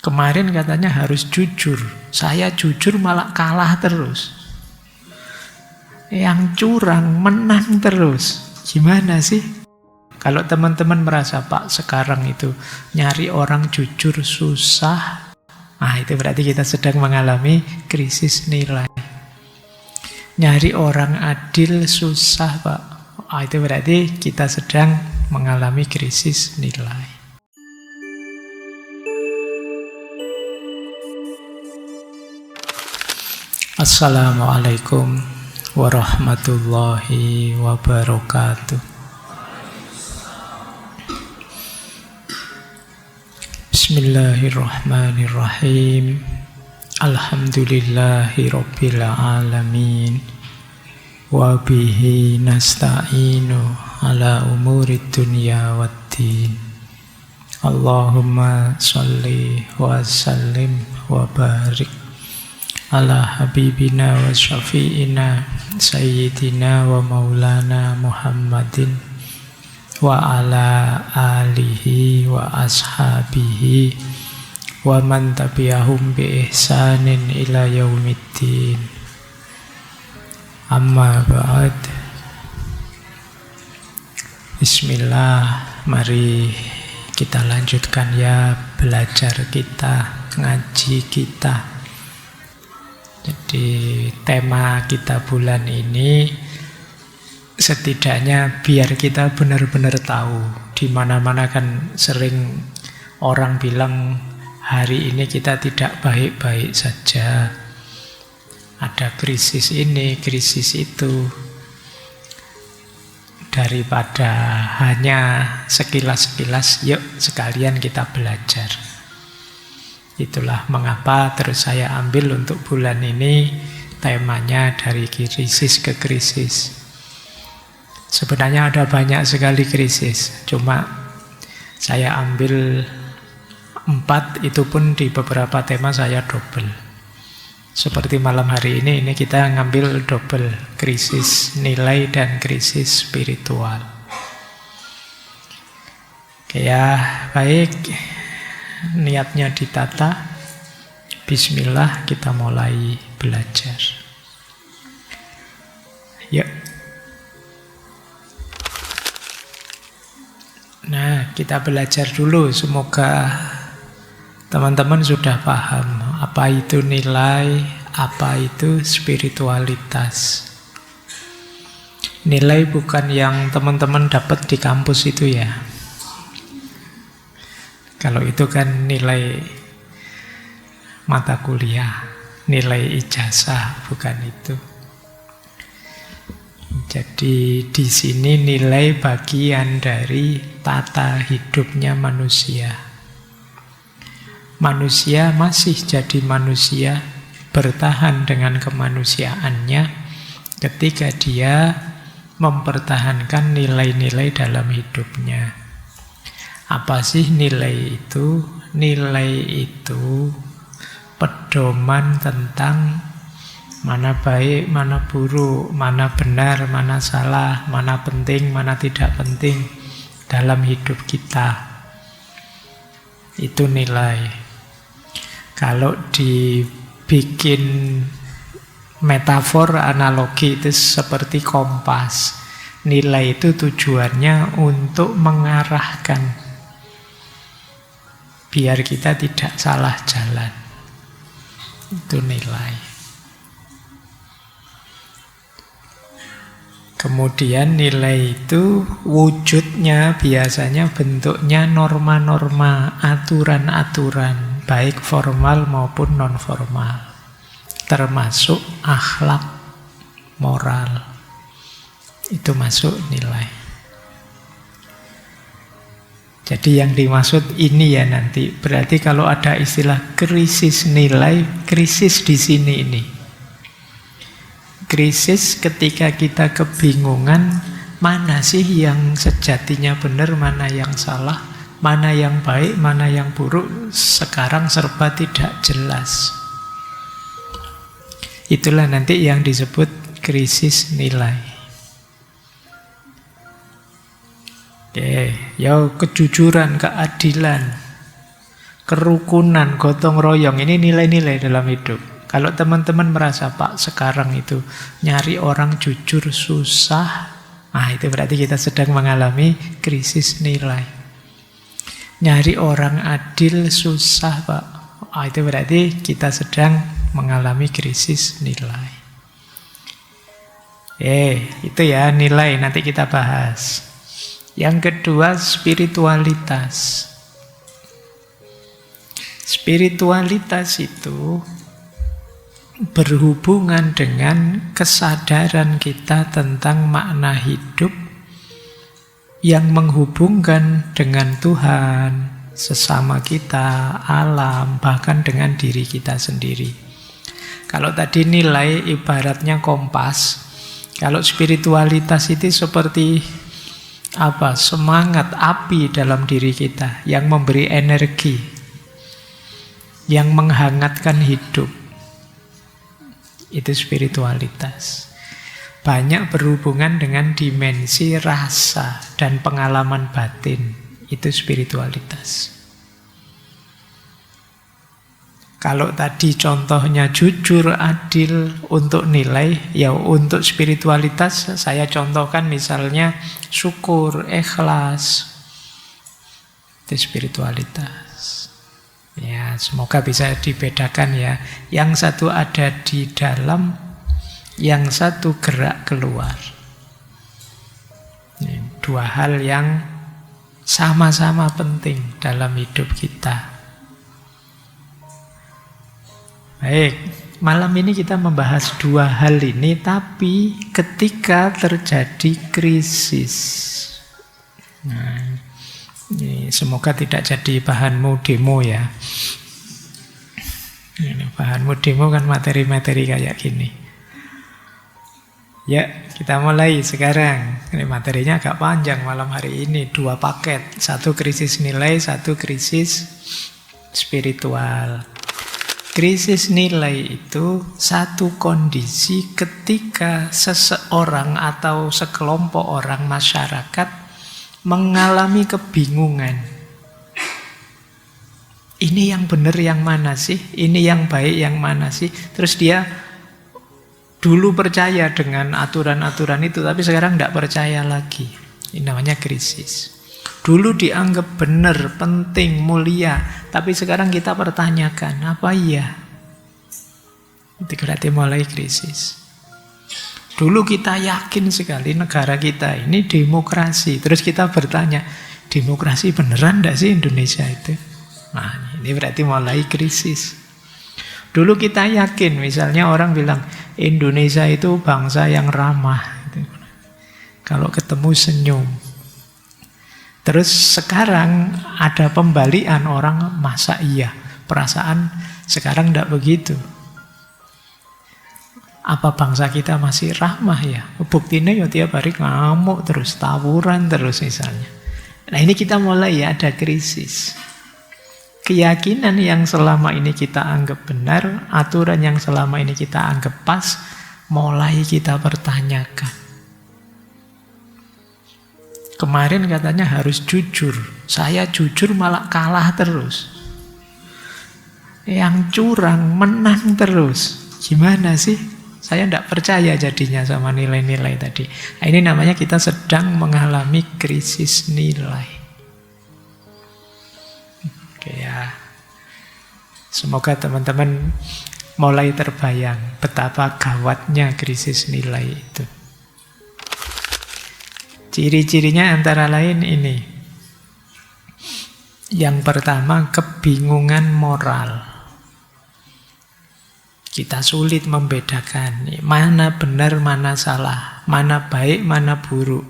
Kemarin katanya harus jujur. Saya jujur malah kalah terus. Yang curang menang terus. Gimana sih? Kalau teman-teman merasa, Pak, sekarang itu nyari orang jujur susah, nah itu berarti kita sedang mengalami krisis nilai. Nyari orang adil susah, Pak. Itu berarti kita sedang mengalami krisis nilai. Assalamualaikum warahmatullahi wabarakatuh. Bismillahirrahmanirrahim. Alhamdulillahi rabbil alamin. Wa bihi nasta'inu ala umurid dunya waddin. Allahumma sholli wa sallim wa barik ala habibina wa syafi'ina sayyidina wa maulana Muhammadin wa ala alihi wa ashabihi wa man tabi'ahum bi ihsanin ila yaumiddin. Amma ba'd. Bismillah, mari kita lanjutkan ya belajar kita, ngaji kita. Jadi tema kita bulan ini setidaknya biar kita benar-benar tahu. Di mana-mana kan sering orang bilang hari ini kita tidak baik-baik saja. Ada krisis ini, krisis itu. Daripada hanya sekilas-sekilas, yuk sekalian kita belajar. Itulah mengapa terus saya ambil untuk bulan ini temanya dari krisis ke krisis. Sebenarnya ada banyak sekali krisis, cuma saya ambil 4, itu pun di beberapa tema saya double. Seperti malam hari ini kita ngambil double, krisis nilai dan krisis spiritual. Oke ya, baik. Niatnya ditata. Bismillah, kita mulai belajar. Yuk. Nah, kita belajar dulu. Semoga teman-teman sudah paham apa itu nilai, apa itu spiritualitas. Nilai bukan yang teman-teman dapat di kampus itu ya. Kalau itu kan nilai mata kuliah, nilai ijazah, bukan itu. Jadi di sini nilai bagian dari tata hidupnya manusia. Manusia masih jadi manusia, bertahan dengan kemanusiaannya ketika dia mempertahankan nilai-nilai dalam hidupnya. Apa sih nilai itu? Nilai itu pedoman tentang mana baik, mana buruk, mana benar, mana salah, mana penting, mana tidak penting dalam hidup kita. Itu nilai. Kalau dibikin metafor, analogi, itu seperti kompas. Nilai itu tujuannya untuk mengarahkan biar kita tidak salah jalan. Itu nilai. Kemudian nilai itu wujudnya biasanya bentuknya norma-norma, aturan-aturan, baik formal maupun non-formal. Termasuk akhlak, moral. Itu masuk nilai. Jadi yang dimaksud ini ya nanti. Berarti kalau ada istilah krisis nilai, krisis di sini ini. Krisis ketika kita kebingungan, mana sih yang sejatinya benar, mana yang salah, mana yang baik, mana yang buruk, sekarang serba tidak jelas. Itulah nanti yang disebut krisis nilai. Oke, ya kejujuran, keadilan. kerukunan, gotong royong. Ini nilai-nilai dalam hidup. Kalau teman-teman merasa, Pak, sekarang itu nyari orang jujur susah, nah itu berarti kita sedang mengalami krisis nilai. Nyari orang adil susah, Pak. Ah, itu berarti kita sedang mengalami krisis nilai. Itu ya nilai, nanti kita bahas. Yang kedua, spiritualitas. Spiritualitas itu berhubungan dengan kesadaran kita tentang makna hidup yang menghubungkan dengan Tuhan, sesama kita, alam, bahkan dengan diri kita sendiri. Kalau tadi nilai ibaratnya kompas, kalau spiritualitas itu seperti apa? Semangat, api dalam diri kita yang memberi energi, yang menghangatkan hidup. Itu spiritualitas. Banyak berhubungan dengan dimensi rasa dan pengalaman batin. Itu spiritualitas. Kalau tadi contohnya jujur, adil untuk nilai, ya untuk spiritualitas saya contohkan misalnya syukur, ikhlas. Itu spiritualitas. Ya, semoga bisa dibedakan ya. Yang satu ada di dalam, yang satu gerak keluar. Ini dua hal yang sama-sama penting dalam hidup kita. Baik, malam ini kita membahas dua hal ini, tapi ketika terjadi krisis. Nah, ini semoga tidak jadi bahanmu demo ya. Ini bahanmu demo kan materi-materi kayak gini. Ya, kita mulai sekarang. Ini materinya agak panjang malam hari ini. 2 paket. 1 krisis nilai, 1 krisis spiritual. Krisis nilai itu satu kondisi ketika seseorang atau sekelompok orang masyarakat mengalami kebingungan. Ini yang benar yang mana sih? Ini yang baik yang mana sih? Terus dia dulu percaya dengan aturan-aturan itu, tapi sekarang tidak percaya lagi. Ini namanya krisis. Dulu dianggap benar, penting, mulia, tapi sekarang kita pertanyakan, apa iya? Itu berarti mulai krisis. Dulu kita yakin sekali negara kita ini demokrasi. Terus kita bertanya, demokrasi beneran enggak sih Indonesia itu? Nah, ini berarti mulai krisis. Dulu kita yakin, misalnya orang bilang, Indonesia itu bangsa yang ramah. Kalau ketemu senyum. Terus sekarang ada pembalian, orang masa iya. Perasaan sekarang tidak begitu. Apa bangsa kita masih ramah ya? Buktinya ya tiap hari ngamuk terus, tawuran terus misalnya. Nah ini kita mulai ya ada krisis. Keyakinan yang selama ini kita anggap benar, aturan yang selama ini kita anggap pas, mulai kita pertanyakan. Kemarin katanya harus jujur. Saya jujur malah kalah terus. Yang curang menang terus. Gimana sih? Saya tidak percaya jadinya sama nilai-nilai tadi. Nah, ini namanya kita sedang mengalami krisis nilai. Oke ya. Semoga teman-teman mulai terbayang betapa gawatnya krisis nilai itu. Ciri-cirinya antara lain ini. Yang pertama, kebingungan moral. Kita sulit membedakan mana benar, mana salah, mana baik, mana buruk.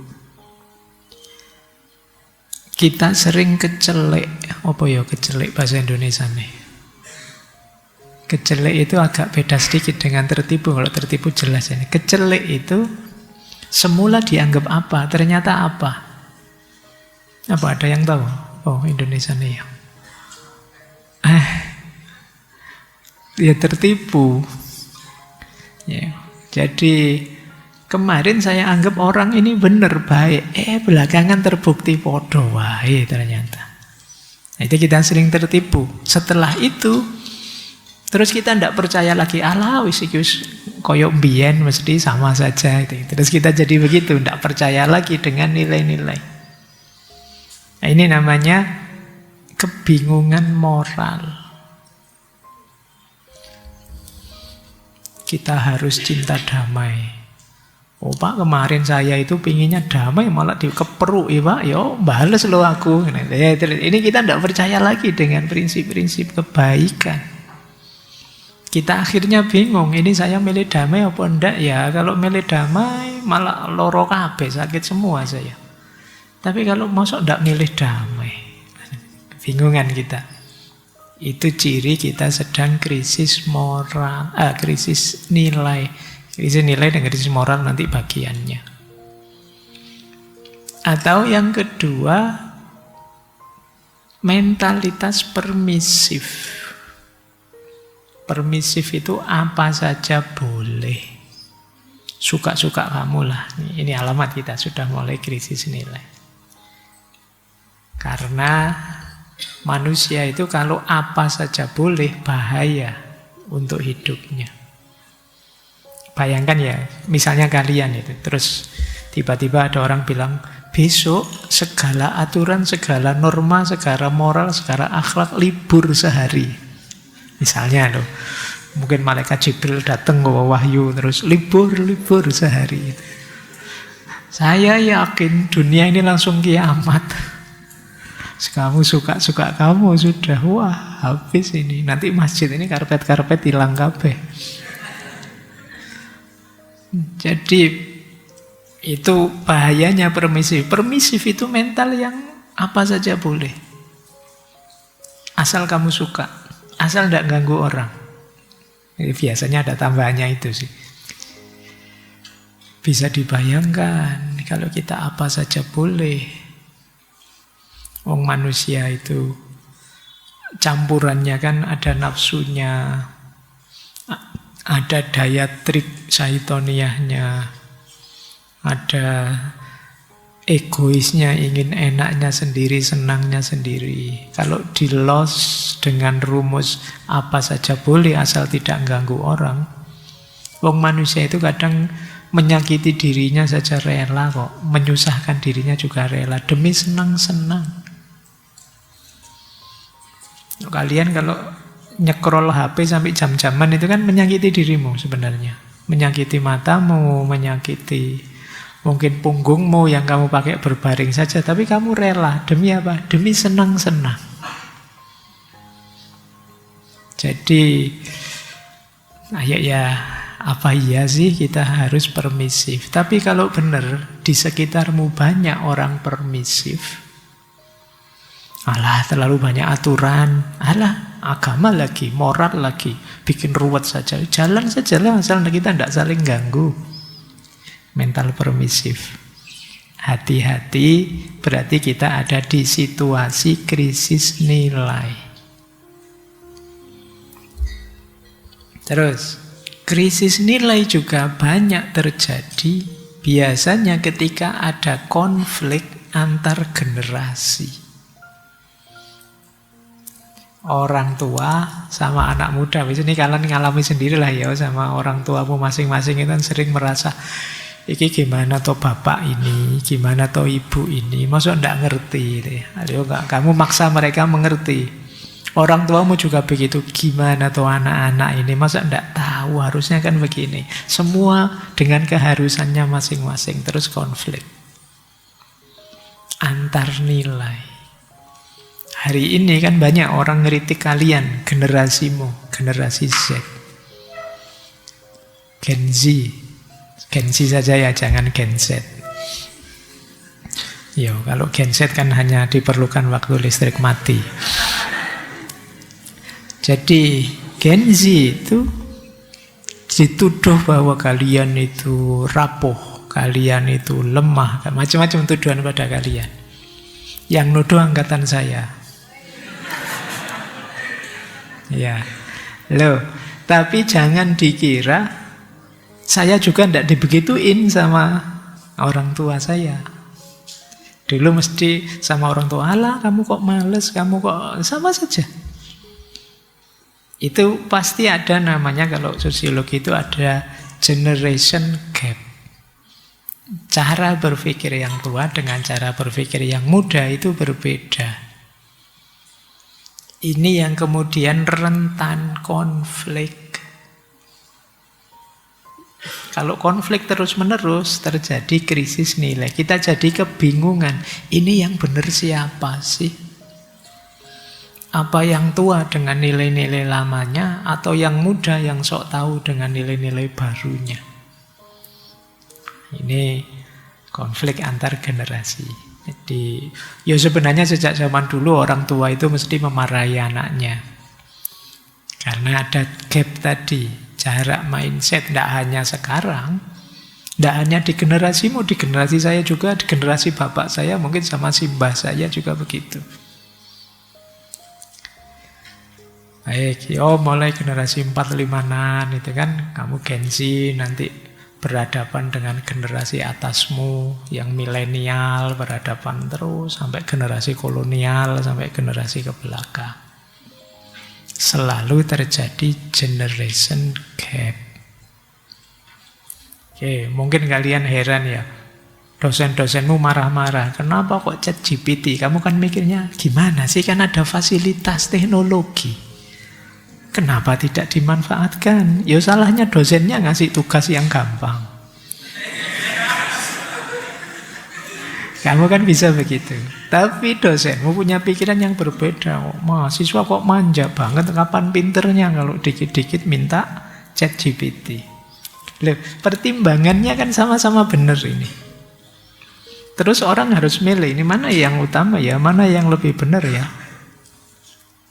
Kita sering kecelek. Apa ya kecelek bahasa Indonesia nih? Kecelek itu agak beda sedikit dengan tertipu. Kalau tertipu jelas ini. Kecelek itu semula dianggap apa, ternyata apa? Apa ada yang tahu? Oh, Indonesia nih. Ya tertipu. Ya. Jadi kemarin saya anggap orang ini benar baik. Belakangan terbukti podo wae ternyata. Nah, itu kita sering tertipu. Setelah itu, terus kita tidak percaya lagi, alah wis iki wis koyok mbiyen mesti sama saja. Terus kita jadi begitu, tidak percaya lagi dengan nilai-nilai. Nah, ini namanya kebingungan moral. Kita harus cinta damai. Oh Pak, kemarin saya itu pinginnya damai malah dikeperuk ya Pak, yo bales lo aku. Ini kita tidak percaya lagi dengan prinsip-prinsip kebaikan. Kita akhirnya bingung, ini saya milih damai apa enggak ya? Kalau milih damai malah loro kabeh, sakit semua saya. Tapi kalau masuk enggak milih damai, bingungan kita. Itu ciri kita sedang krisis moral, krisis nilai. Krisis nilai dan krisis moral nanti bagiannya. Atau yang kedua, mentalitas permisif. Permisif itu apa saja boleh. Suka-suka kamu lah. Ini alamat kita sudah mulai krisis nilai. Karena manusia itu kalau apa saja boleh, bahaya untuk hidupnya. Bayangkan ya, misalnya kalian itu, terus tiba-tiba ada orang bilang, besok segala aturan, segala norma, segala moral, segala akhlak libur sehari. Misalnya loh, mungkin malaikat Jibril datang ke wahyu, terus libur sehari. Saya yakin dunia ini langsung kiamat. Kamu suka-suka kamu sudah, wah habis ini. Nanti masjid ini karpet-karpet hilang kabeh. Jadi itu bahayanya permisif. Permisif itu mental yang apa saja boleh. Asal kamu suka, asal tidak ganggu orang. Jadi biasanya ada tambahannya itu sih. Bisa dibayangkan kalau kita apa saja boleh. Wong manusia itu campurannya kan ada nafsunya, ada daya trik syaitoniahnya, ada egoisnya, ingin enaknya sendiri, senangnya sendiri. Kalau di-los dengan rumus apa saja boleh asal tidak ganggu orang, wong manusia itu kadang menyakiti dirinya saja rela kok, menyusahkan dirinya juga rela demi senang-senang. Kalian kalau nyekrol HP sampai jam-jaman itu kan menyakiti dirimu sebenarnya. Menyakiti matamu, menyakiti mungkin punggungmu yang kamu pakai berbaring saja. Tapi kamu rela, demi apa? Demi senang-senang. Jadi, ya apa iya sih kita harus permisif? Tapi kalau benar di sekitarmu banyak orang permisif, alah terlalu banyak aturan, alah agama lagi, moral lagi, bikin ruwet saja. Jalan saja lah, asal kita tidak saling ganggu. Mental permisif. Hati-hati, berarti kita ada di situasi krisis nilai. Terus, krisis nilai juga banyak terjadi biasanya ketika ada konflik antar generasi. Orang tua sama anak muda. Ini kalian ngalami sendiri lah ya, sama orang tuamu masing-masing itu kan sering merasa, iki gimana toh bapak ini, gimana toh ibu ini, maksud enggak ngerti. Ayo kamu maksa mereka mengerti. Orang tuamu juga begitu, gimana toh anak-anak ini, masa enggak tahu, harusnya kan begini. Semua dengan keharusannya masing-masing, terus konflik antar nilai. Hari ini kan banyak orang ngeritik kalian, generasimu, generasi Z. Gen Z. Gen Z saja ya, jangan Gen Z. Yo, kalau Gen Z kan hanya diperlukan waktu listrik mati. Jadi Gen Z itu dituduh bahwa kalian itu rapuh, kalian itu lemah, macam-macam tuduhan pada kalian. Yang nuduh angkatan saya. Ya, loh. Tapi jangan dikira saya juga tidak dibegituin sama orang tua saya. Dulu mesti sama orang tua, alah kamu kok males, kamu kok sama saja. Itu pasti ada namanya, kalau sosiologi itu ada generation gap. Cara berpikir yang tua dengan cara berpikir yang muda itu berbeda. Ini yang kemudian rentan konflik. Kalau konflik terus-menerus, terjadi krisis nilai. Kita jadi kebingungan. Ini yang benar siapa sih? Apa yang tua dengan nilai-nilai lamanya, atau yang muda yang sok tahu dengan nilai-nilai barunya? Ini konflik antar generasi. Jadi, ya sebenarnya sejak zaman dulu orang tua itu mesti memarahi anaknya. Karena ada gap tadi. Jarak mindset tidak hanya sekarang, tidak hanya di generasimu, di generasi saya juga, di generasi bapak saya, mungkin sama si mbah saya juga begitu. Baik, mulai generasi 4-5-an itu kan, kamu Gen Z nanti berhadapan dengan generasi atasmu yang milenial, berhadapan terus sampai generasi kolonial, sampai generasi ke belakang. Selalu terjadi generation gap. Oke, mungkin kalian heran ya, dosen-dosenmu marah-marah, kenapa kok ChatGPT? Kamu kan mikirnya, gimana sih, kan ada fasilitas teknologi, kenapa tidak dimanfaatkan? Ya salahnya dosennya ngasih tugas yang gampang. Kamu kan bisa begitu. Tapi dosenmu punya pikiran yang berbeda. Mahasiswa kok manja banget, kapan pinternya kalau dikit-dikit minta ChatGPT. Loh, pertimbangannya kan sama-sama benar ini. Terus orang harus milih, ini mana yang utama ya, mana yang lebih benar ya.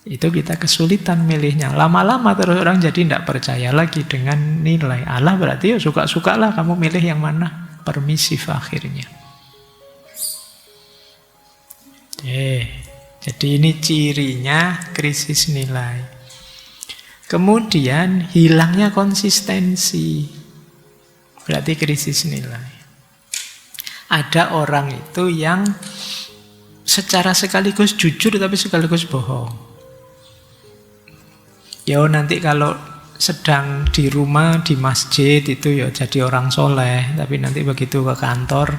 Itu kita kesulitan milihnya. Lama-lama terus orang jadi tidak percaya lagi dengan nilai. Allah berarti ya suka-sukalah kamu milih yang mana. Permisif akhirnya. Jadi ini cirinya krisis nilai. Kemudian hilangnya konsistensi. Berarti krisis nilai. Ada orang itu yang secara sekaligus jujur tapi sekaligus bohong. Ya nanti kalau sedang di rumah, di masjid itu ya jadi orang soleh. Tapi nanti begitu ke kantor,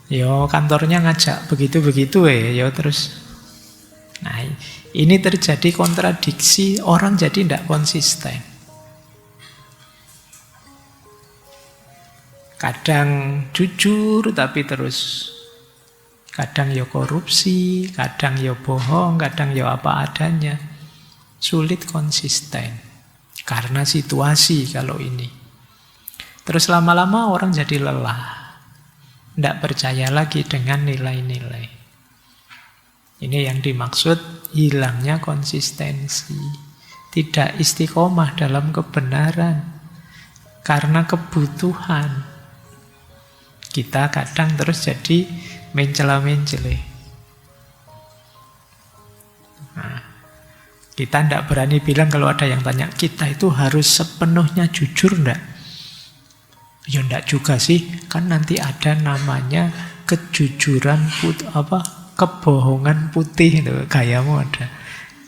yo kantornya ngajak begitu-begitu ya terus. Nah, ini terjadi kontradiksi, orang jadi tidak konsisten. Kadang jujur tapi terus kadang ya korupsi, kadang ya bohong, kadang ya apa adanya. Sulit konsisten karena situasi kalau ini. Terus lama-lama orang jadi lelah. Tidak percaya lagi dengan nilai-nilai. Ini yang dimaksud hilangnya konsistensi. Tidak istiqomah dalam kebenaran. Karena kebutuhan. Kita kadang terus jadi mencela-mencele. Nah, kita tidak berani bilang kalau ada yang tanya, kita itu harus sepenuhnya jujur enggak? Ya enggak juga sih, kan nanti ada namanya kejujuran kebohongan putih itu, gayamu ada.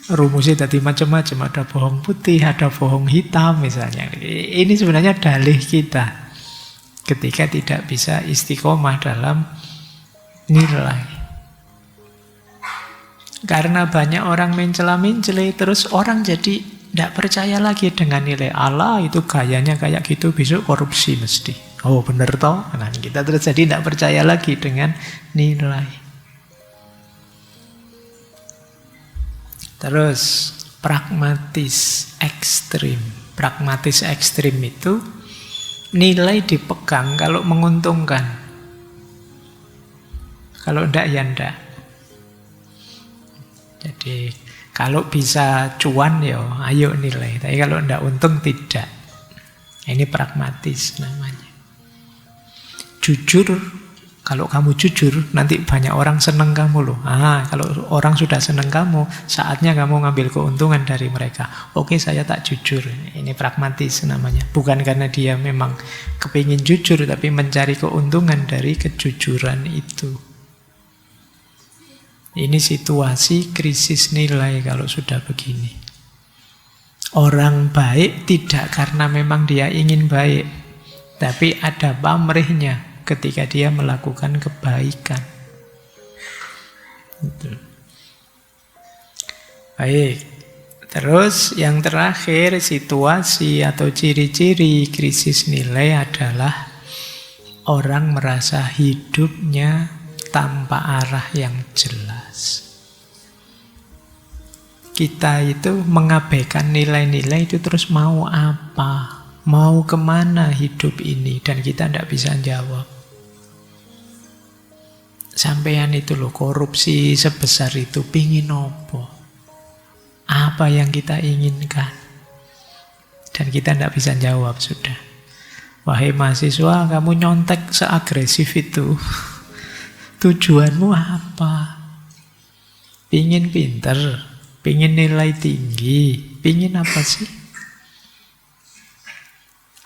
Rumusnya tadi macam-macam, ada bohong putih, ada bohong hitam misalnya. Ini sebenarnya dalih kita ketika tidak bisa istiqomah dalam nilai. Karena banyak orang mencela-mencela, terus orang jadi tidak percaya lagi dengan nilai. Allah itu gayanya kayak gitu, besok korupsi mesti. Oh benar toh? Nah, kita terus jadi tidak percaya lagi dengan nilai. Terus pragmatis ekstrim. Pragmatis ekstrim itu nilai dipegang kalau menguntungkan. Kalau enggak ya enggak. Jadi kalau bisa cuan ya ayo nilai. Tapi kalau enggak untung tidak. Ini pragmatis namanya. Jujur, kalau kamu jujur nanti banyak orang senang kamu loh. Kalau orang sudah senang kamu, saatnya kamu ngambil keuntungan dari mereka. Oke, saya tak jujur. Ini pragmatis namanya. Bukan karena dia memang kepingin jujur, tapi mencari keuntungan dari kejujuran itu. Ini situasi krisis nilai kalau sudah begini. Orang baik tidak karena memang dia ingin baik, tapi ada pamrihnya ketika dia melakukan kebaikan. Gitu. Baik. Terus yang terakhir, situasi atau ciri-ciri krisis nilai adalah orang merasa hidupnya tanpa arah yang jelas. Kita itu mengabaikan nilai-nilai itu, terus mau apa? Mau kemana hidup ini? Dan kita tidak bisa jawab. Sampean itu loh, korupsi sebesar itu, pingin apa? Apa yang kita inginkan? Dan kita tidak bisa jawab sudah. Wahai mahasiswa, kamu nyontek seagresif itu. Tujuanmu apa? Pingin pinter, pingin nilai tinggi, pingin apa sih?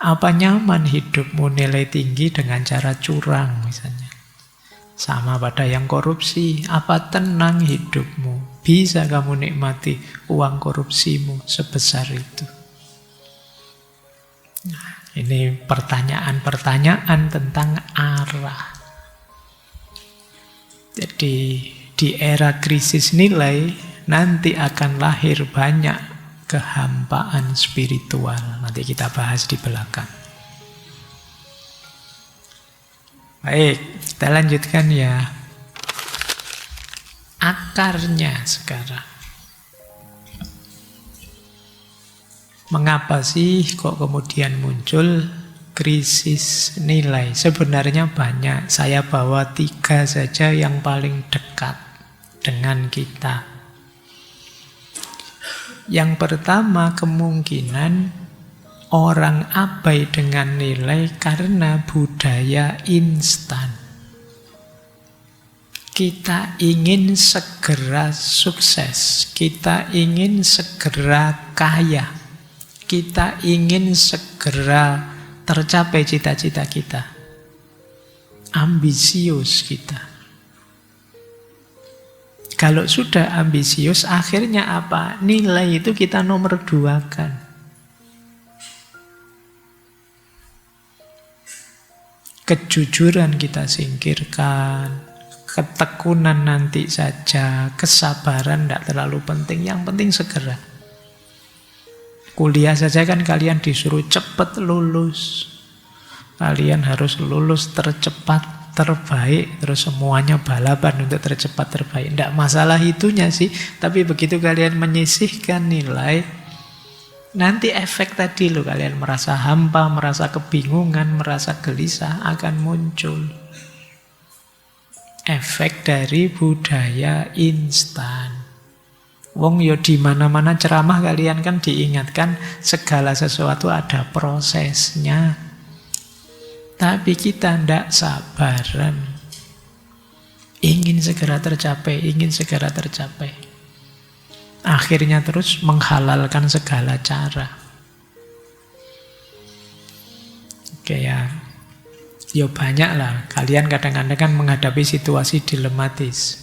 Apa nyaman hidupmu nilai tinggi dengan cara curang misalnya? Sama pada yang korupsi, apa tenang hidupmu? Bisa kamu nikmati uang korupsimu sebesar itu? Nah, ini pertanyaan-pertanyaan tentang arah. Jadi di era krisis nilai nanti akan lahir banyak kehampaan spiritual. Nanti kita bahas di belakang. Baik, kita lanjutkan ya. Akarnya sekarang. Mengapa sih kok kemudian muncul krisis nilai? Sebenarnya banyak. Saya bawa 3 saja yang paling dekat dengan kita. Yang pertama, kemungkinan orang abai dengan nilai karena budaya instan. Kita ingin segera sukses, kita ingin segera kaya, kita ingin segera tercapai cita-cita kita. Ambisius kita. Kalau sudah ambisius, akhirnya apa? Nilai itu kita nomor 2-kan. Kejujuran kita singkirkan. Ketekunan nanti saja. Kesabaran tidak terlalu penting. Yang penting segera. Kuliah saja kan kalian disuruh cepat lulus. Kalian harus lulus tercepat, terbaik, terus semuanya balapan untuk tercepat, terbaik. Tidak masalah itunya sih, tapi begitu kalian menyisihkan nilai, nanti efek tadi loh, kalian merasa hampa, merasa kebingungan, merasa gelisah akan muncul. Efek dari budaya instan. Wong yo di mana-mana ceramah kalian kan diingatkan segala sesuatu ada prosesnya. Tapi kita tidak sabaran. Ingin segera tercapai, ingin segera tercapai. Akhirnya terus menghalalkan segala cara. Oke ya. Ya banyak lah. Kalian kadang-kadang kan menghadapi situasi dilematis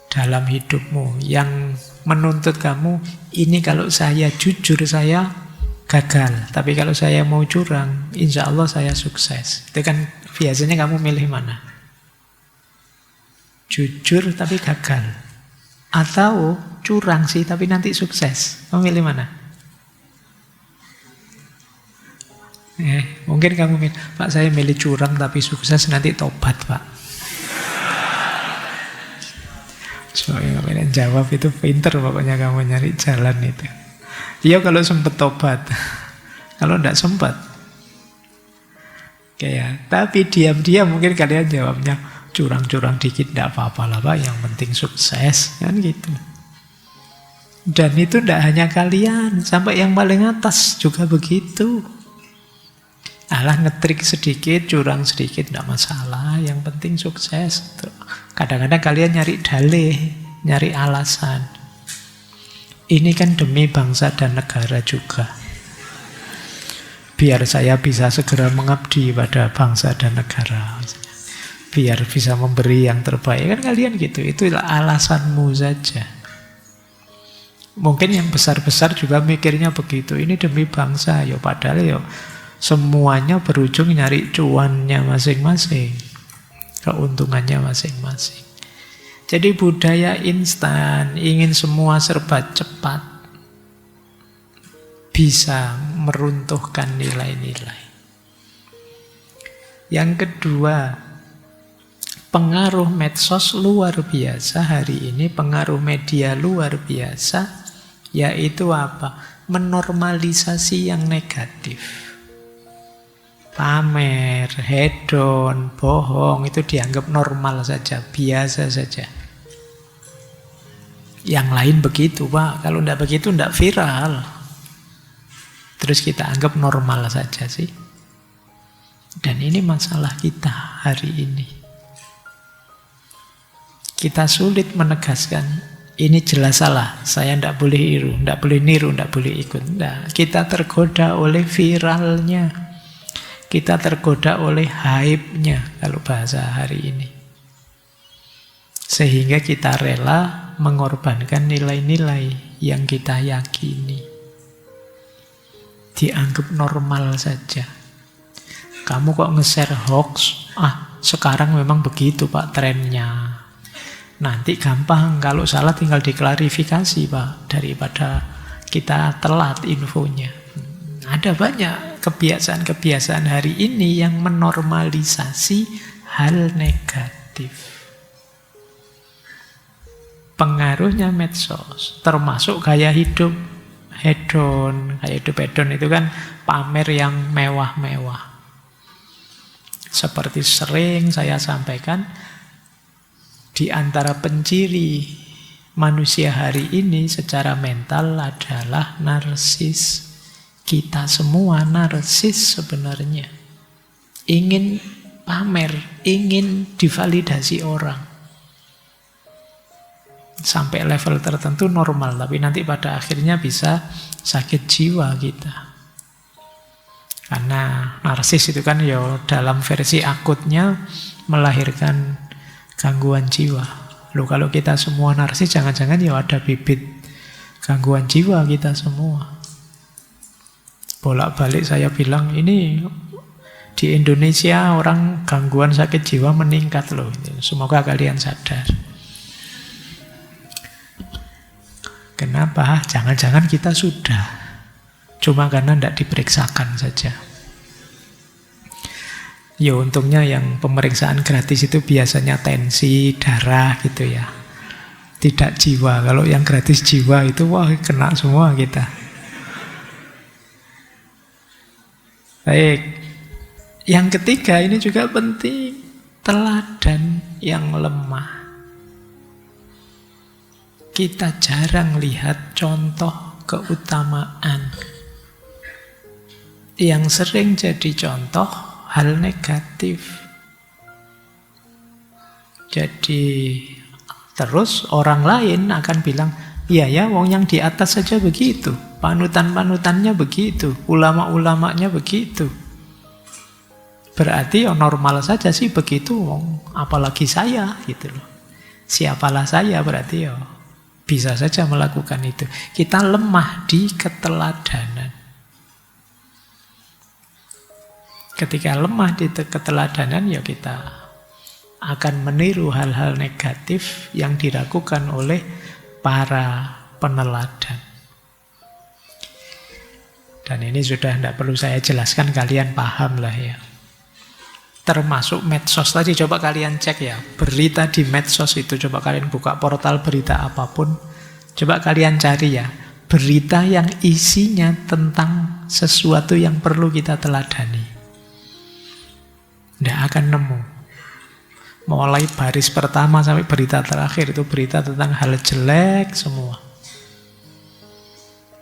dalam hidupmu yang menuntut kamu, ini kalau saya jujur saya gagal, tapi kalau saya mau curang, insya Allah saya sukses. Itu kan biasanya kamu milih mana? Jujur tapi gagal, atau curang sih tapi nanti sukses. Kamu milih mana? Mungkin kamu milih, Pak saya milih curang tapi sukses, nanti tobat Pak. Soalnya kalian jawab itu pinter, pokoknya kamu nyari jalan itu. Iya kalau sempat tobat. Kalau tidak sempat. Kayak, tapi diam-diam mungkin kalian jawabnya curang-curang dikit tidak apa-apa lah Pak, yang penting sukses. Kan gitu. Dan itu tidak hanya kalian, sampai yang paling atas juga begitu. Alah ngetrik sedikit, curang sedikit tidak masalah, yang penting sukses. Kadang-kadang kalian nyari dalih, nyari alasan. Ini kan demi bangsa dan negara juga. Biar saya bisa segera mengabdi pada bangsa dan negara. biar bisa memberi yang terbaik. Kan kalian gitu, itulah alasanmu saja. Mungkin yang besar-besar juga mikirnya begitu, ini demi bangsa. Ya padahal ya semuanya berujung nyari cuannya masing-masing, keuntungannya masing-masing. Jadi budaya instan, ingin semua serba cepat, bisa meruntuhkan nilai-nilai. Yang kedua, pengaruh medsos luar biasa hari ini, pengaruh media luar biasa, yaitu apa? Menormalisasi yang negatif. Pamer, hedon, bohong, itu dianggap normal saja, biasa saja. Yang lain begitu, Pak. Kalau tidak begitu, tidak viral. Terus kita anggap normal saja sih. Dan ini masalah kita hari ini. Kita sulit menegaskan, ini jelas salah, saya tidak boleh niru, tidak boleh ikut. Nah, kita tergoda oleh viralnya. Kita tergoda oleh hype-nya, kalau bahasa hari ini. Sehingga kita rela mengorbankan nilai-nilai yang kita yakini. Dianggap normal saja. Kamu kok nge-share hoax? Sekarang memang begitu Pak trennya. Nanti gampang, kalau salah tinggal diklarifikasi Pak, daripada kita telat infonya. Ada banyak kebiasaan-kebiasaan hari ini yang menormalisasi hal negatif. Pengaruhnya medsos, termasuk gaya hidup hedon. Gaya hidup hedon itu kan pamer yang mewah-mewah. Seperti sering saya sampaikan, di antara penciri manusia hari ini secara mental adalah narsis. Kita semua narsis sebenarnya. Ingin pamer, ingin divalidasi orang. Sampai level tertentu normal, tapi nanti pada akhirnya bisa sakit jiwa kita. Karena narsis itu kan ya dalam versi akutnya melahirkan gangguan jiwa. Loh, kalau kita semua narsis, jangan-jangan ya ada bibit gangguan jiwa kita semua. Bolak-balik saya bilang, ini di Indonesia orang gangguan sakit jiwa meningkat loh. Semoga kalian sadar. Kenapa? Jangan-jangan kita sudah. Cuma karena tidak diperiksakan saja. Ya untungnya yang pemeriksaan gratis itu biasanya tensi, darah gitu ya. Tidak jiwa. Kalau yang gratis jiwa itu wah kena semua kita. Baik. Yang ketiga ini juga penting. Teladan yang lemah. Kita jarang lihat contoh keutamaan. Yang sering jadi contoh hal negatif. Jadi terus orang lain akan bilang, iya ya, wong yang di atas saja begitu, panutan-panutannya begitu, ulama-ulamanya begitu. Berarti ya normal saja sih begitu, wong apalagi saya gitu loh. Siapalah saya, berarti ya bisa saja melakukan itu. Kita lemah di keteladanan. Ketika lemah di keteladanan, ya kita akan meniru hal-hal negatif yang dilakukan oleh para peneladan. Dan ini sudah tidak perlu saya jelaskan, kalian paham lah ya. Termasuk medsos tadi, coba kalian cek ya. Berita di medsos itu, coba kalian buka portal berita apapun, coba kalian cari ya. Berita yang isinya tentang sesuatu yang perlu kita teladani. Tidak akan nemu. Mulai baris pertama sampai berita terakhir itu berita tentang hal jelek semua.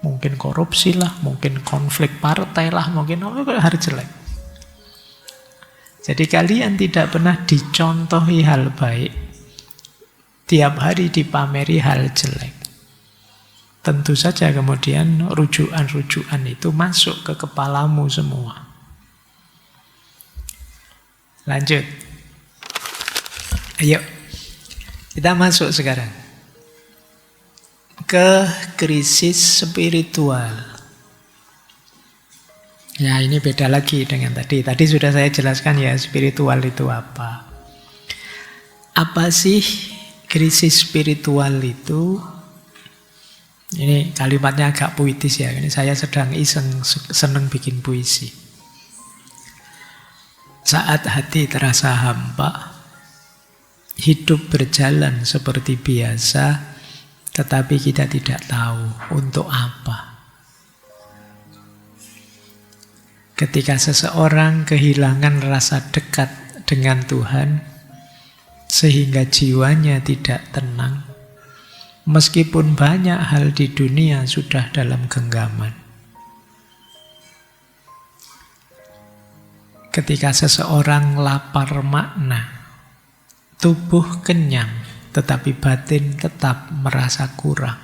Mungkin korupsi lah, mungkin konflik partai lah, mungkin hal jelek. Jadi kalian tidak pernah dicontohi hal baik. Tiap hari dipameri hal jelek. Tentu saja kemudian rujukan-rujukan itu masuk ke kepalamu semua. Lanjut. Ayo, kita masuk sekarang ke krisis spiritual. Ya, ini beda lagi dengan tadi. Tadi sudah saya jelaskan ya, spiritual itu apa. Apa sih krisis spiritual itu? Ini kalimatnya agak puitis ya. Ini saya sedang seneng bikin puisi. Saat hati terasa hampa, hidup berjalan seperti biasa, tetapi kita tidak tahu untuk apa. Ketika seseorang kehilangan rasa dekat dengan Tuhan, sehingga jiwanya tidak tenang, meskipun banyak hal di dunia sudah dalam genggaman. Ketika seseorang lapar makna, tubuh kenyang, tetapi batin tetap merasa kurang.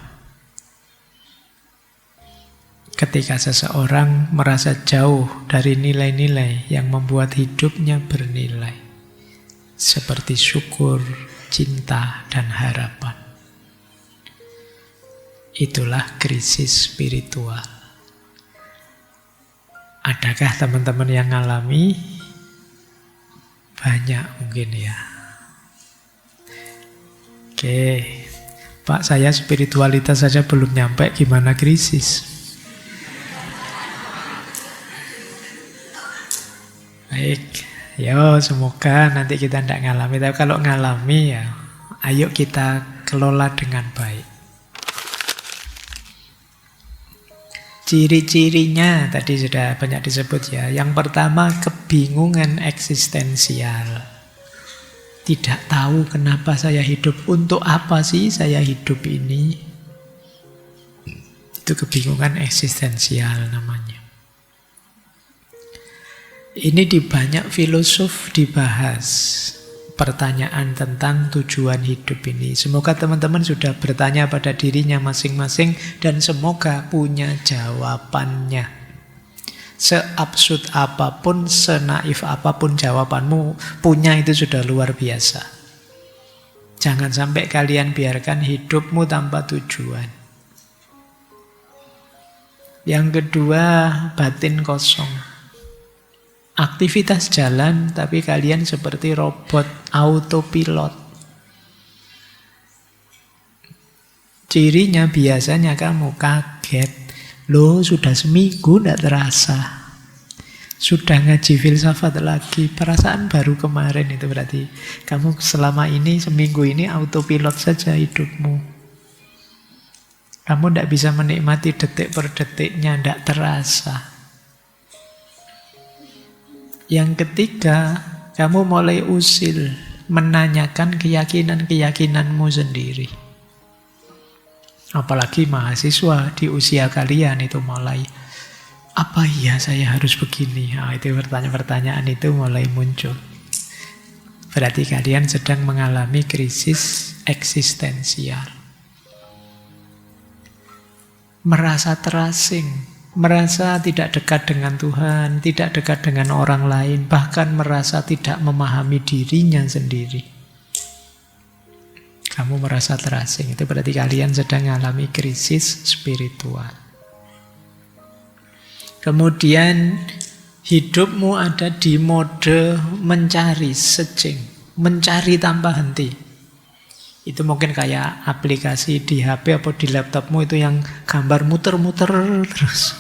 Ketika seseorang merasa jauh dari nilai-nilai yang membuat hidupnya bernilai, seperti syukur, cinta, dan harapan. Itulah krisis spiritual. Adakah teman-teman yang ngalami? Banyak mungkin ya. Oke, Pak, saya spiritualitas saja belum nyampe, gimana krisis? Baik, yo semoga nanti kita tidak ngalami. Tapi kalau ngalami ya, ayo kita kelola dengan baik. Ciri-cirinya tadi sudah banyak disebut ya. Yang pertama, kebingungan eksistensial. Tidak tahu kenapa saya hidup, untuk apa sih saya hidup ini. Itu kebingungan eksistensial namanya. Ini di banyak filosof dibahas pertanyaan tentang tujuan hidup ini. Semoga teman-teman sudah bertanya pada dirinya masing-masing dan semoga punya jawabannya. Seabsurd apapun, senaif apapun jawabanmu, punya itu sudah luar biasa. Jangan sampai kalian biarkan hidupmu tanpa tujuan. Yang kedua, batin kosong. Aktivitas jalan, tapi kalian seperti robot autopilot. Cirinya biasanya kamu kaget. Loh, sudah seminggu tidak terasa. Sudah ngaji filsafat lagi. Perasaan baru kemarin, itu berarti kamu selama ini, seminggu ini autopilot saja hidupmu. Kamu tidak bisa menikmati detik per detiknya, tidak terasa. Yang ketiga, kamu mulai usil, menanyakan keyakinan-keyakinanmu sendiri. Apalagi mahasiswa di usia kalian itu mulai, apa iya saya harus begini? Nah, itu pertanyaan-pertanyaan itu mulai muncul. Berarti kalian sedang mengalami krisis eksistensial. Merasa terasing, merasa tidak dekat dengan Tuhan, tidak dekat dengan orang lain, bahkan merasa tidak memahami dirinya sendiri. Kamu merasa terasing, itu berarti kalian sedang mengalami krisis spiritual. Kemudian hidupmu ada di mode mencari, searching, mencari tanpa henti. Itu mungkin kayak aplikasi di HP atau di laptopmu itu yang gambar muter-muter terus.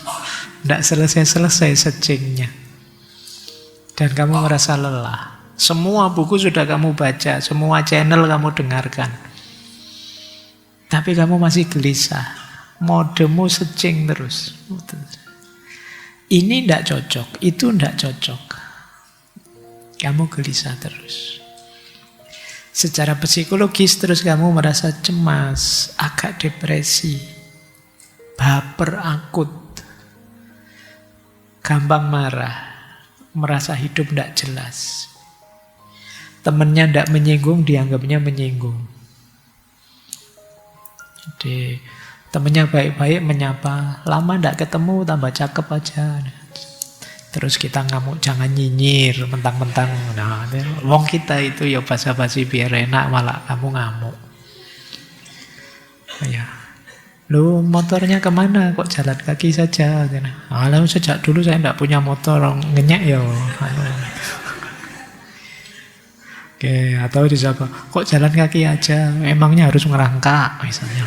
Tidak selesai-selesai searchingnya. Dan kamu merasa lelah. Semua buku sudah kamu baca, semua channel kamu dengarkan. Tapi kamu masih gelisah. Modemu searching terus. Ini tidak cocok, itu tidak cocok. Kamu gelisah terus. Secara psikologis terus kamu merasa cemas, agak depresi, baper akut, gampang marah, merasa hidup tidak jelas. Temannya tidak menyinggung, dianggapnya menyinggung. Jadi temannya baik-baik menyapa, lama tidak ketemu, tambah cakep aja. Terus kita ngamuk, jangan nyinyir, mentang-mentang. Nah, wong kita itu ya basa-basi biar enak, malah kamu ngamuk. Ya. Lu motornya kemana? Kok jalan kaki saja? Alah, sejak dulu saya tidak punya motor, ngenyek ya. Oke, atau disapa, kok jalan kaki aja? Emangnya harus ngerangkak, misalnya.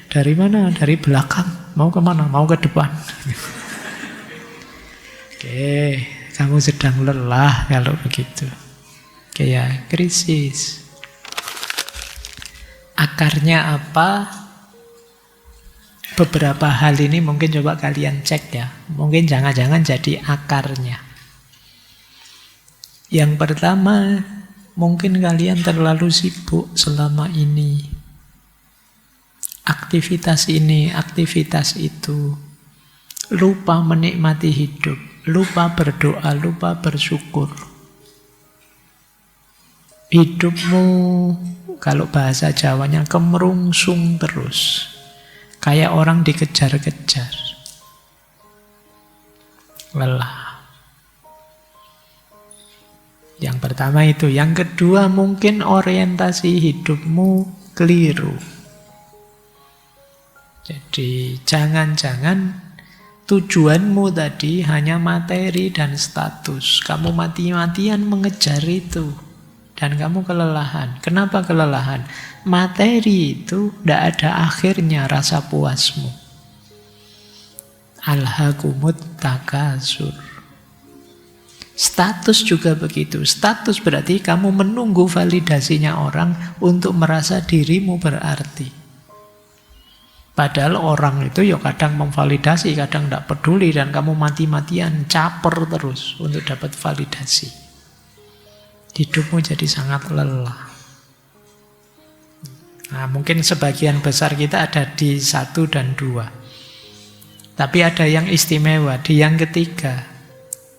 Dari mana? Dari belakang. Mau kemana? Mau ke depan. Oke, kamu sedang lelah kalau begitu. Oke ya, krisis. Akarnya apa? Beberapa hal ini mungkin coba kalian cek ya. Mungkin jangan-jangan jadi akarnya. Yang pertama, mungkin kalian terlalu sibuk selama ini. Aktivitas ini, aktivitas itu. Lupa menikmati hidup. Lupa berdoa, lupa bersyukur. Hidupmu, kalau bahasa Jawanya, kemerungsung terus. Kayak orang dikejar-kejar. Lelah. Yang pertama itu. Yang kedua, mungkin orientasi hidupmu keliru. Jadi jangan-jangan tujuanmu tadi hanya materi dan status. Kamu mati-matian mengejar itu. Dan kamu kelelahan. Kenapa kelelahan? Materi itu tidak ada akhirnya rasa puasmu. Alhaakumut takasur. Status juga begitu. Status berarti kamu menunggu validasinya orang untuk merasa dirimu berarti. Padahal orang itu ya kadang memvalidasi, kadang tidak peduli. Dan kamu mati-matian caper terus untuk dapat validasi. Hidupmu jadi sangat lelah. Nah, mungkin sebagian besar kita ada di 1 dan 2. Tapi ada yang istimewa di yang ketiga.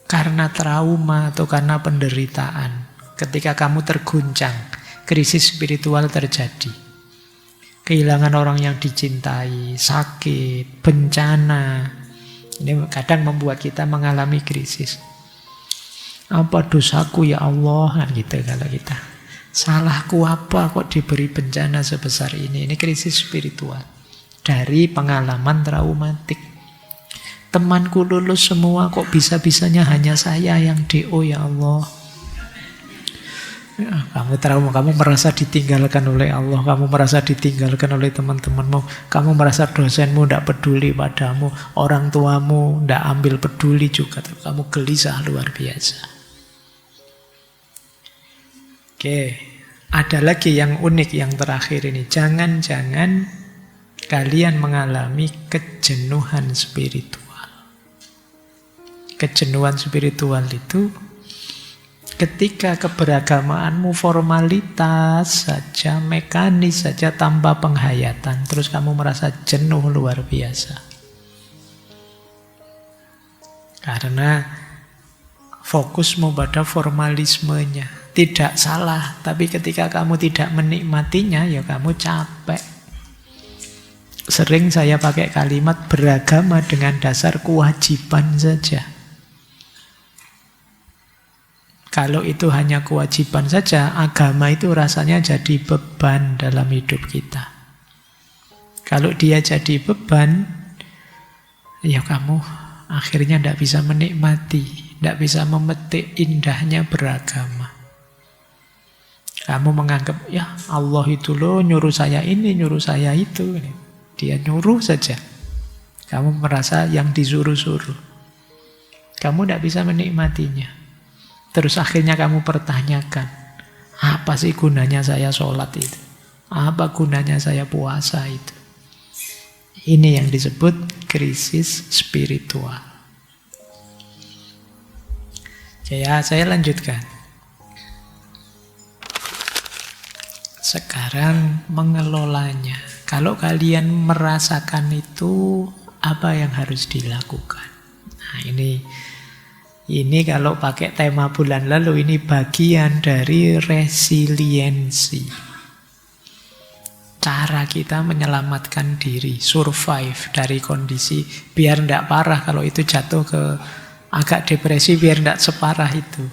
Karena trauma atau karena penderitaan. Ketika kamu terguncang, krisis spiritual terjadi. Kehilangan orang yang dicintai, sakit, bencana. Ini kadang membuat kita mengalami krisis. Apa dosaku ya Allah? Kan gitu kalau kita. Salahku apa kok diberi bencana sebesar ini? Ini krisis spiritual. Dari pengalaman traumatik. Temanku lulus semua, kok bisa-bisanya hanya saya yang DO ya Allah. Ya, kamu trauma, kamu merasa ditinggalkan oleh Allah, kamu merasa ditinggalkan oleh teman-temanmu, kamu merasa dosenmu tidak peduli padamu, orang tuamu tidak ambil peduli juga, kamu gelisah luar biasa. Oke, ada lagi yang unik yang terakhir ini. Jangan-jangan kalian mengalami kejenuhan spiritual. Kejenuhan spiritual itu ketika keberagamaanmu formalitas saja, mekanis saja, tanpa penghayatan. Terus kamu merasa jenuh luar biasa. Karena fokusmu pada formalismenya. Tidak salah, tapi ketika kamu tidak menikmatinya, ya kamu capek. Sering saya pakai kalimat beragama dengan dasar kewajiban saja. Kalau itu hanya kewajiban saja, agama itu rasanya jadi beban dalam hidup kita. Kalau dia jadi beban, ya kamu akhirnya tidak bisa menikmati, tidak bisa memetik indahnya beragama. Kamu menganggap, ya Allah itu loh nyuruh saya ini, nyuruh saya itu. Dia nyuruh saja. Kamu merasa yang disuruh-suruh. Kamu tidak bisa menikmatinya. Terus akhirnya kamu pertanyakan, apa sih gunanya saya sholat itu? Apa gunanya saya puasa itu? Ini yang disebut krisis spiritual. Ya, saya lanjutkan. Sekarang mengelolanya. Kalau kalian merasakan itu, apa yang harus dilakukan? Nah, ini kalau pakai tema bulan lalu, ini bagian dari resiliensi. cara kita menyelamatkan diri, survive dari kondisi, biar tidak parah kalau itu jatuh ke agak depresi, biar tidak separah itu.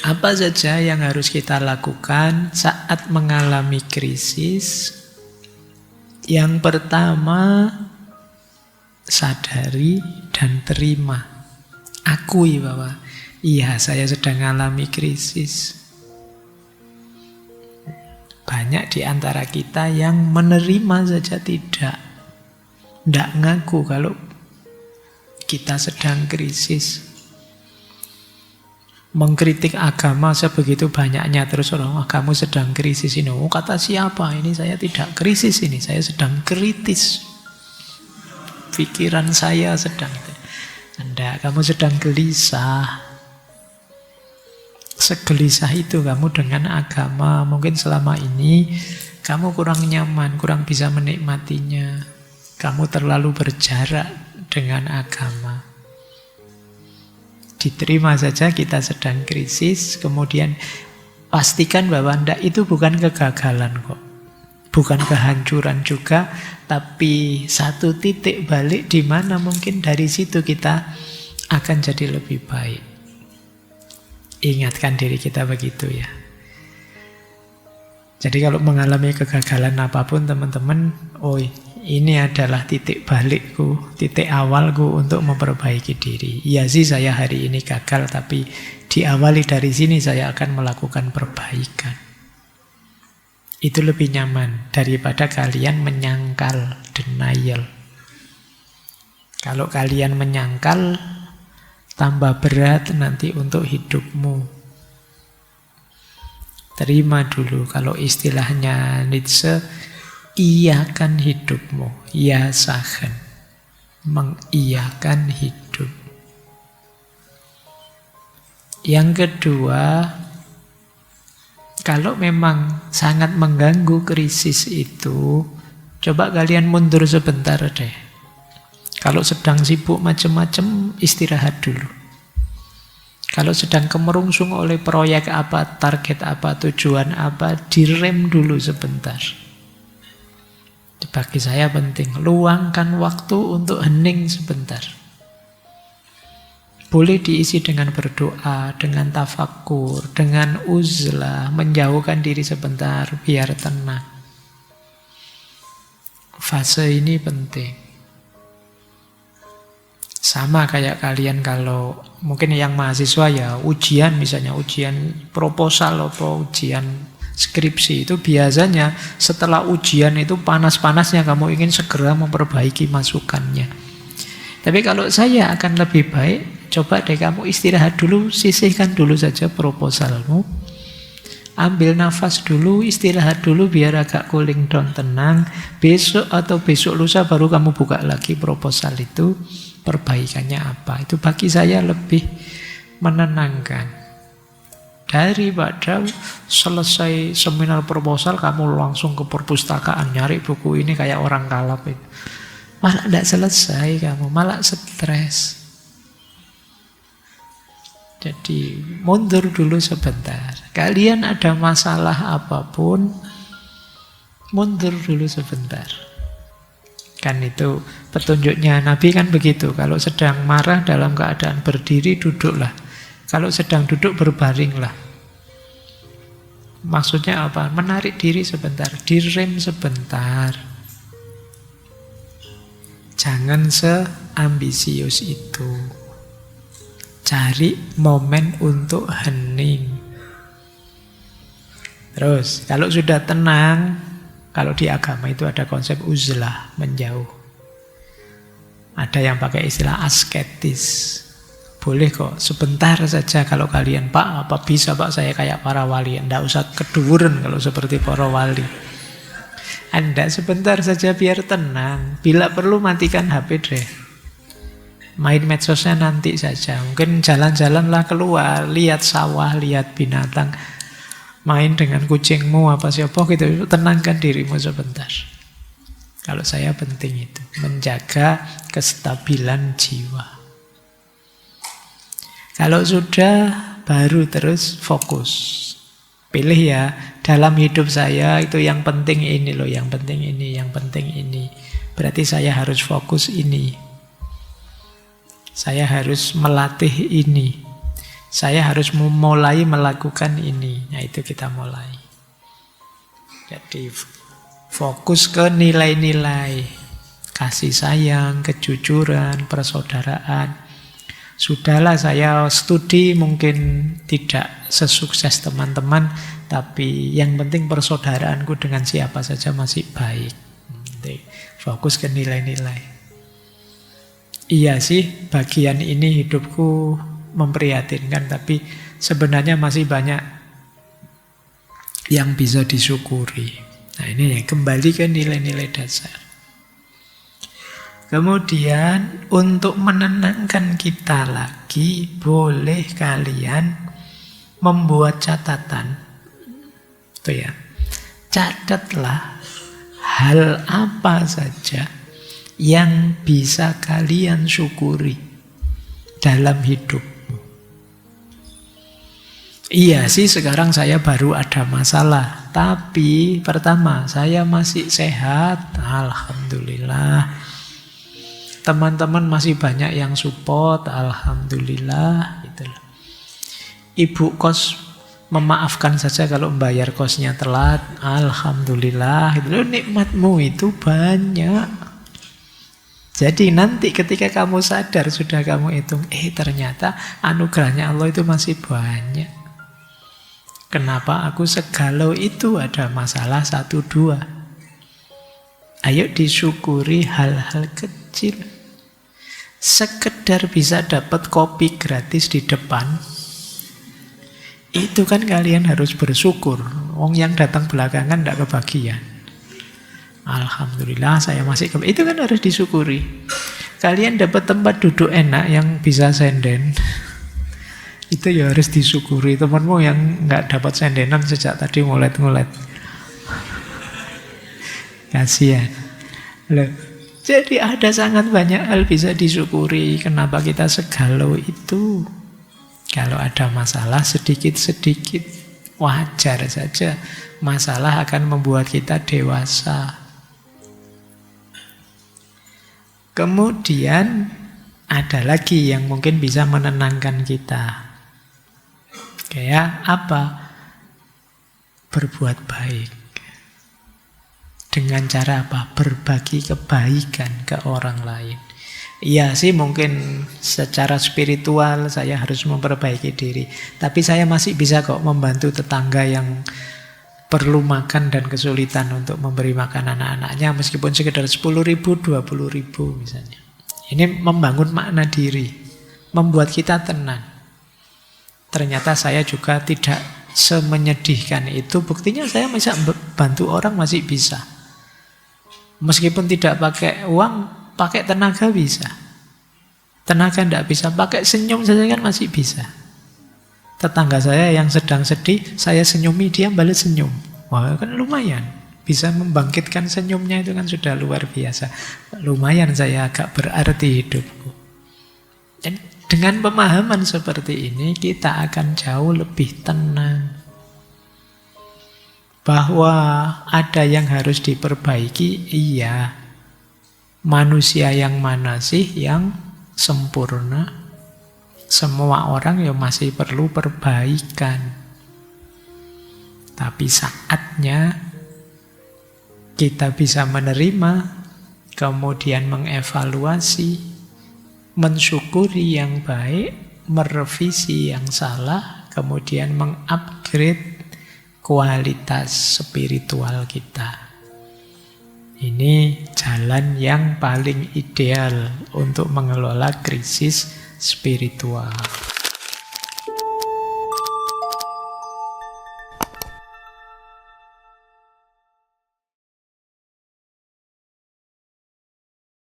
Apa saja yang harus kita lakukan saat mengalami krisis? Yang pertama, sadari dan terima. Akui bahwa iya, saya sedang mengalami krisis. Banyak di antara kita yang menerima saja tidak ngaku kalau kita sedang krisis. Mengkritik agama sebegitu banyaknya, terus orang, kamu sedang krisis ini. Oh, kata siapa? Ini saya tidak krisis ini, saya sedang kritis. Pikiran saya sedang. Anda, kamu sedang gelisah. Segelisah itu kamu dengan agama. Mungkin selama ini kamu kurang nyaman, kurang bisa menikmatinya. Kamu terlalu berjarak dengan agama. Diterima saja kita sedang krisis, kemudian pastikan bahwa itu bukan kegagalan kok. Bukan kehancuran juga, tapi satu titik balik di mana mungkin dari situ kita akan jadi lebih baik. Ingatkan diri kita begitu ya. Jadi kalau mengalami kegagalan apapun teman-teman, oh ini adalah titik balikku, titik awalku untuk memperbaiki diri. Iya sih saya hari ini gagal, tapi diawali dari sini saya akan melakukan perbaikan. Itu lebih nyaman daripada kalian menyangkal, denial. Kalau kalian menyangkal, tambah berat nanti untuk hidupmu. Terima dulu, kalau istilahnya Nietzsche, iyakan hidupmu, yasahan, mengiyakan hidup. Yang kedua, kalau memang sangat mengganggu krisis itu, coba kalian mundur sebentar deh. Kalau sedang sibuk macam-macam, istirahat dulu. Kalau sedang kemerungsung oleh proyek apa, target apa, tujuan apa, direm dulu sebentar. Bagi saya penting, luangkan waktu untuk hening sebentar. Boleh diisi dengan berdoa, dengan tafakur, dengan uzlah, menjauhkan diri sebentar biar tenang. Fase ini penting. Sama kayak kalian kalau mungkin yang mahasiswa ya ujian, misalnya ujian proposal atau ujian skripsi, itu biasanya setelah ujian itu panas-panasnya kamu ingin segera memperbaiki masukannya. Tapi kalau saya akan lebih baik, coba deh kamu istirahat dulu, sisihkan dulu saja proposalmu. Ambil nafas dulu, istirahat dulu biar agak cooling down, tenang. Besok atau besok lusa baru kamu buka lagi proposal itu, perbaikannya apa. Itu bagi saya lebih menenangkan. Daripada selesai seminar proposal kamu langsung ke perpustakaan nyari buku ini kayak orang kalap itu. Malah tidak selesai kamu, malah stres. Jadi mundur dulu sebentar. Kalian ada masalah apapun, mundur dulu sebentar. Kan itu petunjuknya Nabi kan begitu. Kalau sedang marah dalam keadaan berdiri, duduklah. Kalau sedang duduk, berbaringlah. Maksudnya apa? Menarik diri sebentar, direm sebentar. Jangan seambisius itu. Cari momen untuk hening. Terus, kalau sudah tenang, kalau di agama itu ada konsep uzlah, menjauh. Ada yang pakai istilah asketis. Boleh kok, sebentar saja kalau kalian, Pak, apa bisa Pak saya kayak para wali? Tidak usah keduren kalau seperti para wali. Anda sebentar saja biar tenang. Bila perlu matikan HP deh. Main medsosnya nanti saja. Mungkin jalan-jalanlah keluar, lihat sawah, lihat binatang. Main dengan kucingmu apa siapa gitu. Tenangkan dirimu sebentar. Kalau saya penting itu, menjaga kestabilan jiwa. Kalau sudah, baru terus fokus. Pilih ya, dalam hidup saya itu yang penting ini loh, yang penting ini, yang penting ini. Berarti saya harus fokus ini. Saya harus melatih ini. Saya harus mulai melakukan ini. Nah itu kita mulai. Jadi fokus ke nilai-nilai. Kasih sayang, kejujuran, persaudaraan. Sudahlah saya studi mungkin tidak sesukses teman-teman, tapi yang penting persaudaraanku dengan siapa saja masih baik. Fokus ke nilai-nilai. Iya sih, bagian ini hidupku memprihatinkan, tapi sebenarnya masih banyak yang bisa disyukuri. Nah ini kembali ke nilai-nilai dasar. Kemudian untuk menenangkan kita lagi, boleh kalian membuat catatan. Itu ya. Catatlah hal apa saja yang bisa kalian syukuri dalam hidupmu. Iya sih, sekarang saya baru ada masalah, tapi pertama saya masih sehat, alhamdulillah. Teman-teman masih banyak yang support, alhamdulillah gitu loh. Ibu kos memaafkan saja kalau membayar kosnya telat, alhamdulillah gitu loh. Nikmatmu itu banyak. Jadi nanti ketika kamu sadar, sudah kamu hitung, ternyata anugerahnya Allah itu masih banyak. Kenapa aku segalau itu? Ada masalah 1, 2. Ayo disyukuri hal-hal kecil. Sekedar bisa dapat kopi gratis di depan, itu kan kalian harus bersyukur. Wong yang datang belakangan tidak kebagian. Alhamdulillah saya masih itu kan harus disyukuri. Kalian dapat tempat duduk enak yang bisa senden, itu ya harus disyukuri. Temanmu yang nggak dapat sendenan sejak tadi ngulet-ngulet, kasihan loh. Jadi ada sangat banyak hal bisa disyukuri. Kenapa kita segalau itu? Kalau ada masalah sedikit-sedikit, wajar saja. Masalah akan membuat kita dewasa. Kemudian ada lagi yang mungkin bisa menenangkan kita. Kayak apa? Berbuat baik. Dengan cara apa? Berbagi kebaikan ke orang lain. Iya sih, mungkin secara spiritual saya harus memperbaiki diri, tapi saya masih bisa kok membantu tetangga yang perlu makan dan kesulitan untuk memberi makan anak-anaknya, meskipun sekedar 10.000, 20.000 misalnya. Ini membangun makna diri, membuat kita tenang. Ternyata saya juga tidak semenyedihkan itu. Buktinya saya bisa bantu orang masih bisa. Meskipun tidak pakai uang, pakai tenaga bisa. Tenaga tidak bisa, pakai senyum saja kan masih bisa. Tetangga saya yang sedang sedih, saya senyumi, dia balik senyum. Wah, kan lumayan. Bisa membangkitkan senyumnya, itu kan sudah luar biasa. Lumayan saya agak berarti hidupku. Dan dengan pemahaman seperti ini, kita akan jauh lebih tenang. Bahwa ada yang harus diperbaiki, iya. Manusia yang mana sih yang sempurna? Semua orang ya masih perlu perbaikan. Tapi saatnya kita bisa menerima, kemudian mengevaluasi, mensyukuri yang baik, merevisi yang salah, kemudian mengupgrade kualitas spiritual kita. Ini jalan yang paling ideal untuk mengelola krisis spiritual.